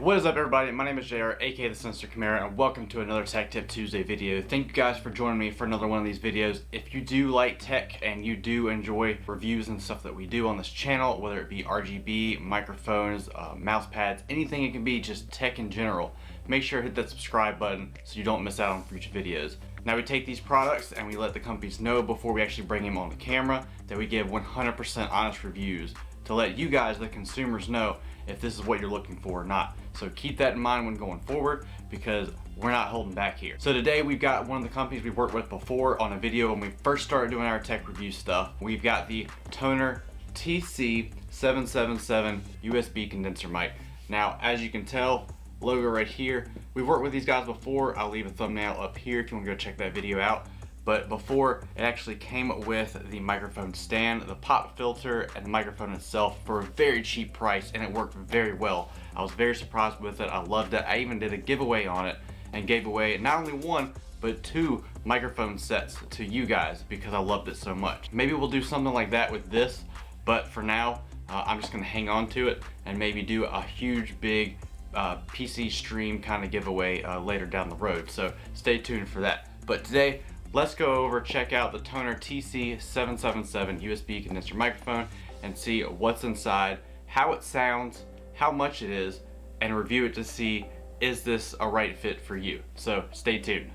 What is up, everybody? My name is JR, aka the Sinister Camaro, and welcome to another Tech Tip Tuesday video. Thank you guys for joining me for another one of these videos. If you do like tech and you do enjoy reviews and stuff that we do on this channel, whether it be RGB, microphones, mouse pads, anything it can be, just tech in general, make sure to hit that subscribe button so you don't miss out on future videos. Now, we take these products and we let the companies know before we actually bring them on the camera that we give 100% honest reviews to let you guys, the consumers, know if this is what you're looking for or not. So keep that in mind when going forward, because we're not holding back here. So today we've got one of the companies we've worked with before on a video when we first started doing our tech review stuff. We've got the Tonor TC-777 USB condenser mic. Now, as you can tell, logo right here, we've worked with these guys before. I'll leave a thumbnail up here if you want to go check that video out. But before, it actually came with the microphone stand, the pop filter, and the microphone itself for a very cheap price, and it worked very well. I was very surprised with it. I loved it. I even did a giveaway on it and gave away not only one, but 2 microphone sets to you guys because I loved it so much. Maybe we'll do something like that with this, but for now, I'm just gonna hang on to it and maybe do a huge, big PC stream kind of giveaway later down the road. So stay tuned for that. But today, let's go over, check out the Tonor TC-777 USB condenser microphone and see what's inside, how it sounds, how much it is, and review it to see, is this a right fit for you? So stay tuned.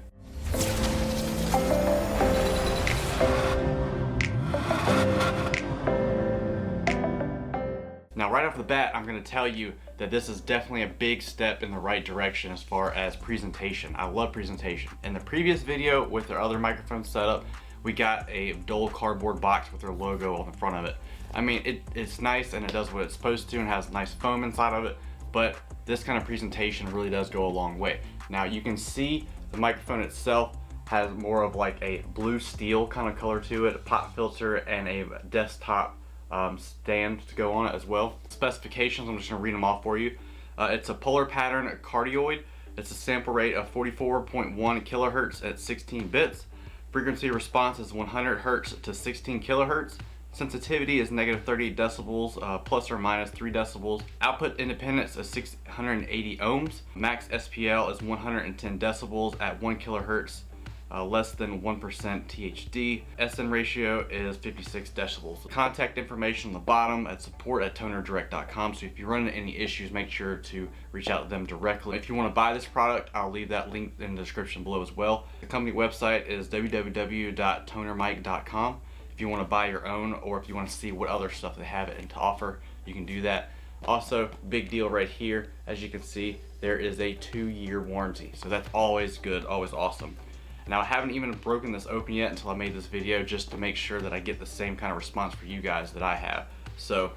Now, right off the bat, I'm going to tell you that this is definitely a big step in the right direction as far as presentation. I love presentation. In the previous video with their other microphone setup, we got a dull cardboard box with their logo on the front of it. I mean, it's nice and it does what it's supposed to and has nice foam inside of it, but this kind of presentation really does go a long way. Now, you can see the microphone itself has more of like a blue steel kind of color to it, a pop filter, and a desktop stand to go on it as well. Specifications, I'm just going to read them off for you. It's a polar pattern cardioid. It's a sample rate of 44.1 kilohertz at 16 bits. Frequency response is 100 hertz to 16 kilohertz. Sensitivity is negative 38 decibels, plus or minus 3 decibels. Output independence is 680 ohms. Max SPL is 110 decibels at 1 kilohertz. Less than 1% THD. SN ratio is 56 decibels. Contact information on the bottom at support@tonordirect.com. So if you run into any issues, make sure to reach out to them directly. If you want to buy this product, I'll leave that link in the description below as well. The company website is www.tonormic.com. If you want to buy your own, or if you want to see what other stuff they have to offer, you can do that. Also, big deal right here, as you can see, there is a 2-year warranty. So that's always good, always awesome. Now, I haven't even broken this open yet until I made this video, just to make sure that I get the same kind of response for you guys that I have. So,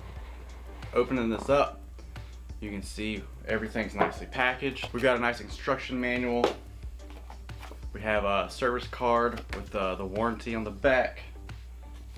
opening this up, you can see everything's nicely packaged. We've got a nice instruction manual. We have a service card with the warranty on the back.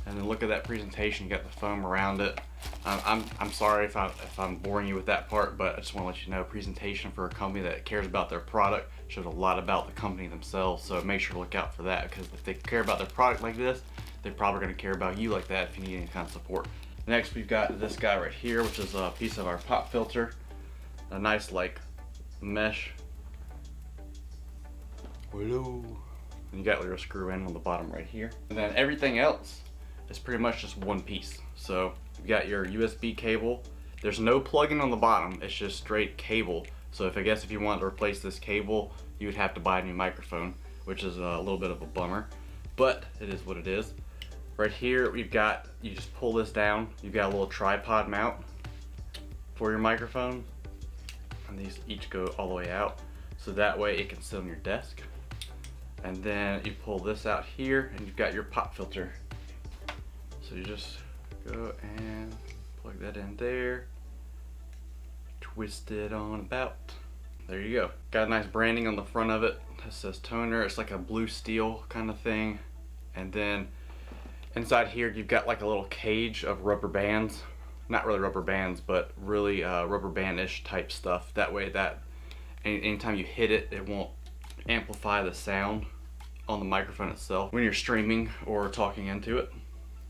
And then look at that presentation, you got the foam around it. I'm sorry if I'm boring you with that part, but I just want to let you know, presentation for a company that cares about their product shows a lot about the company themselves. So make sure to look out for that, because if they care about their product like this, they're probably going to care about you like that if you need any kind of support. Next, we've got this guy right here, which is a piece of our pop filter. A nice like mesh. Hello. And you got your screw in on the bottom right here. And then everything else is pretty much just one piece. So you've got your USB cable. There's no plug-in on the bottom, it's just straight cable. So if you want to replace this cable, you would have to buy a new microphone, which is a little bit of a bummer, but it is what it is. Right here, you just pull this down, you've got a little tripod mount for your microphone, and these each go all the way out, so that way it can sit on your desk. And then you pull this out here, and you've got your pop filter. So you just go and plug that in there, twist it on about. There you go. Got a nice branding on the front of it that says Tonor. It's like a blue steel kind of thing. And then inside here, you've got like a little cage of rubber bands. Not really rubber bands, but really rubber band-ish type stuff. That way that anytime you hit it, it won't amplify the sound on the microphone itself when you're streaming or talking into it.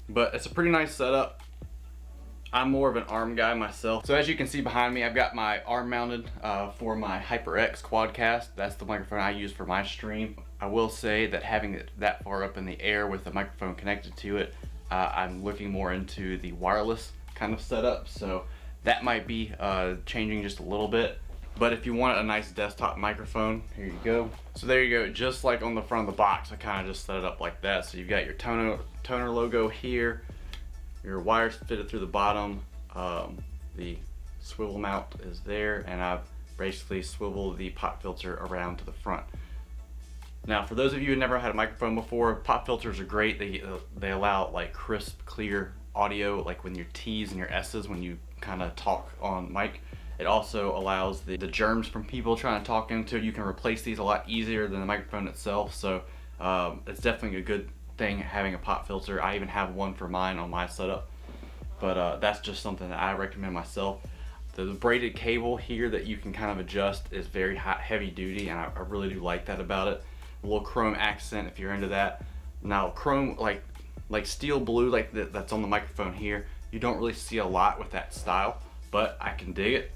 But it's a pretty nice setup. I'm more of an arm guy myself. So as you can see behind me, I've got my arm mounted for my HyperX Quadcast. That's the microphone I use for my stream. I will say that having it that far up in the air with the microphone connected to it, I'm looking more into the wireless kind of setup. So that might be changing just a little bit. But if you want a nice desktop microphone, here you go. So there you go, just like on the front of the box, I kind of just set it up like that. So you've got your Tonor logo here, your wires fitted through the bottom, the swivel mount is there, and I've basically swiveled the pop filter around to the front. Now, for those of you who never had a microphone before, pop filters are great. They allow like crisp, clear audio, like when your T's and your S's when you kind of talk on mic. It also allows the germs from people trying to talk into it. You can replace these a lot easier than the microphone itself. So it's definitely a good thing having a pop filter. I even have one for mine on my setup, but that's just something that I recommend myself. The braided cable here that you can kind of adjust is very heavy duty, and I really do like that about it. A little chrome accent if you're into that. Now chrome, like steel blue, like that's on the microphone here, you don't really see a lot with that style, but I can dig it.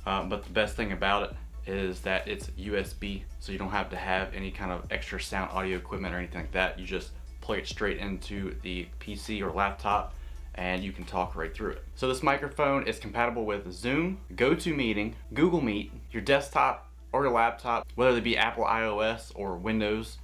But the best thing about it is that it's USB, so you don't have to have any kind of extra sound audio equipment or anything like that. You just plug it straight into the PC or laptop and you can talk right through it. So this microphone is compatible with Zoom, GoToMeeting, Google Meet, your desktop or your laptop, whether they be Apple iOS or Windows.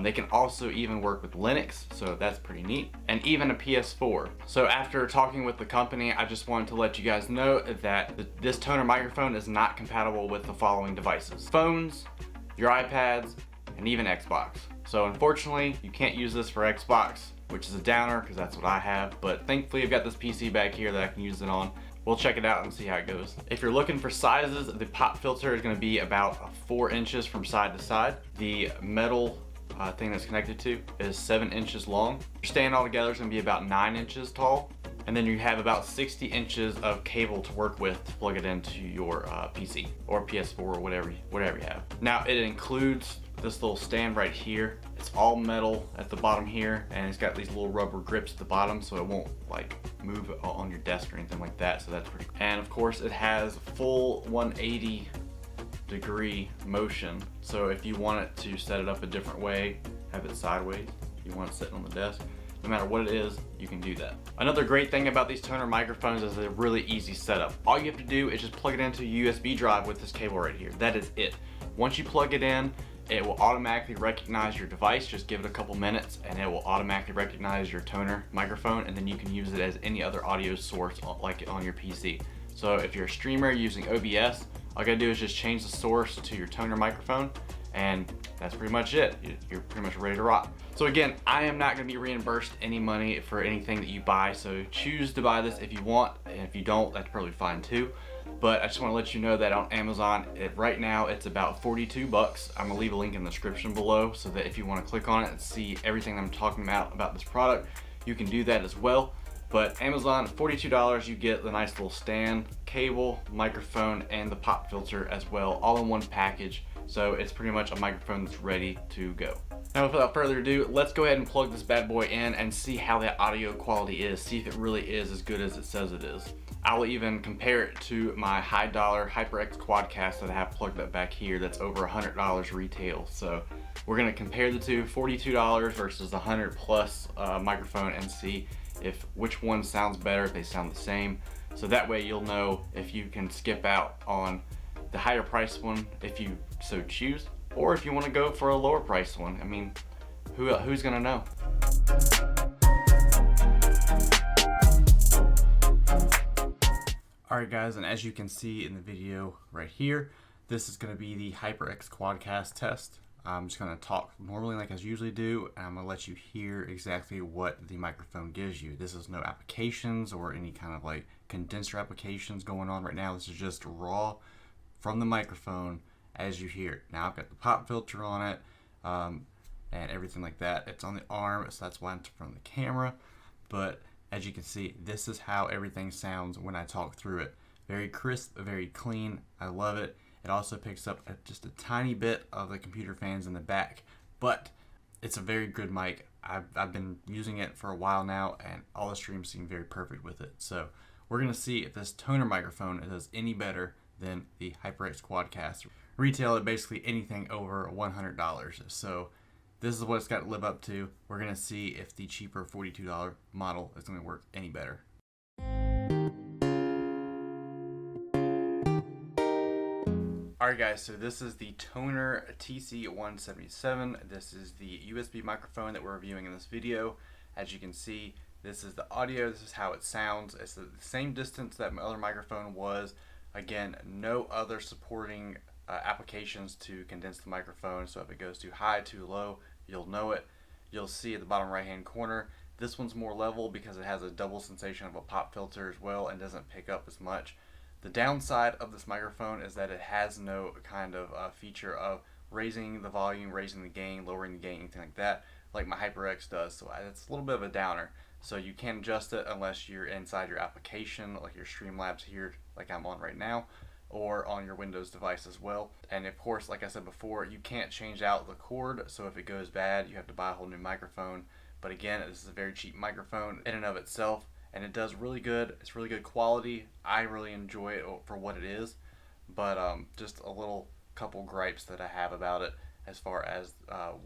They can also even work with Linux, so that's pretty neat, and even a PS4. So after talking with the company, I just wanted to let you guys know that this Tonor microphone is not compatible with the following devices: phones, your iPads, and even Xbox. So unfortunately, you can't use this for Xbox, which is a downer because that's what I have, but thankfully I've got this PC back here that I can use it on. We'll check it out and see how it goes. If you're looking for sizes, the pop filter is going to be about 4 inches from side to side. The metal thing that's connected to is 7 inches long. Your stand altogether is going to be about 9 inches tall, and then you have about 60 inches of cable to work with to plug it into your PC or PS4 or whatever you have. Now it includes this little stand right here. It's all metal at the bottom here, and it's got these little rubber grips at the bottom so it won't like move on your desk or anything like that, so that's pretty cool. And of course it has full 180 degree motion, so if you want it to set it up a different way, have it sideways, you want it sitting on the desk, no matter what it is, you can do that. Another great thing about these Tonor microphones is they're really easy setup. All you have to do is just plug it into a USB drive with this cable right here. That is it. Once you plug it in, it will automatically recognize your device. Just give it a couple minutes and it will automatically recognize your Tonor microphone, and then you can use it as any other audio source like on your PC. So if you're a streamer using OBS, all you gotta do is just change the source to your Tonor microphone, and that's pretty much it. You're pretty much ready to rock. So again, I am not gonna be reimbursed any money for anything that you buy, so choose to buy this if you want, and if you don't, that's probably fine too. But I just wanna let you know that on Amazon, right now it's about 42 bucks. I'm gonna leave a link in the description below so that if you wanna click on it and see everything I'm talking about this product, you can do that as well. But Amazon, $42, you get the nice little stand, cable, microphone, and the pop filter as well, all in one package. So it's pretty much a microphone that's ready to go. Now without further ado, let's go ahead and plug this bad boy in and see how that audio quality is, see if it really is as good as it says it is. I will even compare it to my high dollar HyperX Quadcast that I have plugged up back here that's over $100 retail. So we're gonna compare the two, $42 versus the 100 plus microphone, and see if which one sounds better, if they sound the same. So that way you'll know if you can skip out on the higher price one if you so choose, or if you want to go for a lower price one. I mean, who's gonna know? Alright guys, and as you can see in the video right here, this is going to be the HyperX Quadcast test. I'm just going to talk normally like I usually do, and I'm going to let you hear exactly what the microphone gives you. This is no applications or any kind of like condenser applications going on right now. This is just raw from the microphone as you hear it. Now I've got the pop filter on it and everything like that. It's on the arm, so that's why I'm in front of the camera. But as you can see, this is how everything sounds when I talk through it. Very crisp, very clean. I love it. It also picks up just a tiny bit of the computer fans in the back, but it's a very good mic. I've been using it for a while now, and all the streams seem very perfect with it. So we're gonna see if this Tonor microphone does any better than the HyperX Quadcast. Retail at basically anything over $100. So this is what it's got to live up to. We're gonna see if the cheaper $42 model is gonna work any better. Alright guys, so this is the Tonor TC-777. This is the USB microphone that we're reviewing in this video. As you can see, this is the audio, this is how it sounds. It's the same distance that my other microphone was. Again, no other supporting applications to condense the microphone, so if it goes too high, too low, you'll know it. You'll see at the bottom right hand corner, this one's more level because it has a double sensation of a pop filter as well and doesn't pick up as much. The downside of this microphone is that it has no kind of feature of raising the volume, raising the gain, lowering the gain, anything like that, like my HyperX does. So it's a little bit of a downer. So you can't adjust it unless you're inside your application, like your Streamlabs here, like I'm on right now, or on your Windows device as well. And of course, like I said before, you can't change out the cord. So if it goes bad, you have to buy a whole new microphone. But again, this is a very cheap microphone in and of itself. And it does really good. It's really good quality. I really enjoy it for what it is, but just a little couple gripes that I have about it as far as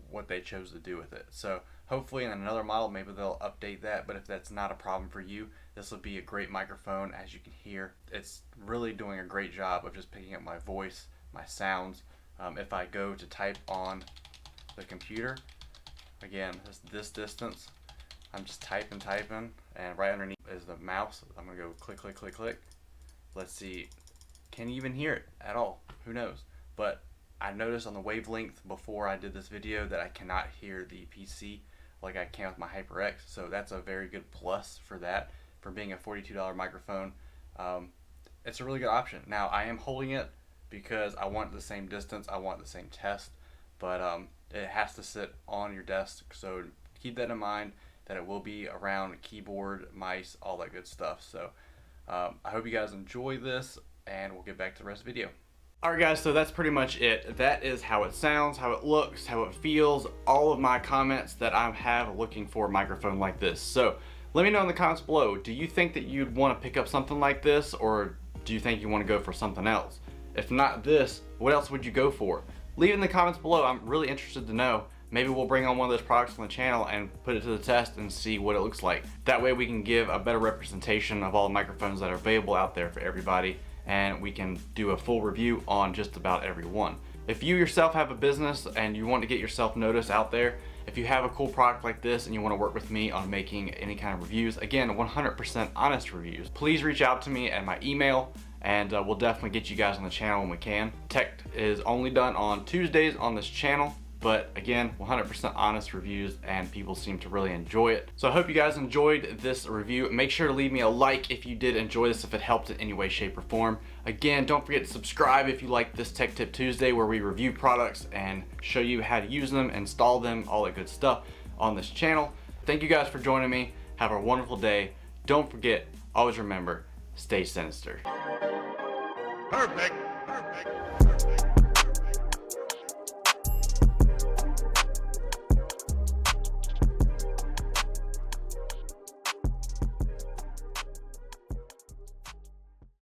what they chose to do with it. So hopefully in another model maybe they'll update that, but if that's not a problem for you, this will be a great microphone. As you can hear, it's really doing a great job of just picking up my voice, my sounds. If I go to type on the computer, again, this distance, I'm just typing, and right underneath is the mouse. I'm gonna go click, click, click, click. Let's see, can you even hear it at all? Who knows? But I noticed on the wavelength before I did this video that I cannot hear the PC like I can with my HyperX, so that's a very good plus for that. For being a $42 microphone, it's a really good option. Now I am holding it because I want the same distance, I want the same test, but it has to sit on your desk, so keep that in mind, that it will be around keyboard, mice, all that good stuff. So I hope you guys enjoy this, and we'll get back to the rest of the video. Alright guys, so that's pretty much it. That is how it sounds, how it looks, how it feels, all of my comments that I have looking for a microphone like this. So let me know in the comments below, do you think that you'd want to pick up something like this, or do you think you want to go for something else? If not this, what else would you go for? Leave it in the comments below. I'm really interested to know. Maybe we'll bring on one of those products on the channel and put it to the test and see what it looks like. That way we can give a better representation of all the microphones that are available out there for everybody, and we can do a full review on just about every one. If you yourself have a business and you want to get yourself noticed out there, if you have a cool product like this and you want to work with me on making any kind of reviews, again, 100% honest reviews, please reach out to me at my email, and we'll definitely get you guys on the channel when we can. Tech is only done on Tuesdays on this channel, but again, 100% honest reviews, and people seem to really enjoy it. So I hope you guys enjoyed this review. Make sure to leave me a like if you did enjoy this, if it helped in any way, shape, or form. Again, don't forget to subscribe if you like this Tech Tip Tuesday, where we review products and show you how to use them, install them, all that good stuff on this channel. Thank you guys for joining me. Have a wonderful day. Don't forget, always remember, stay sinister. Perfect.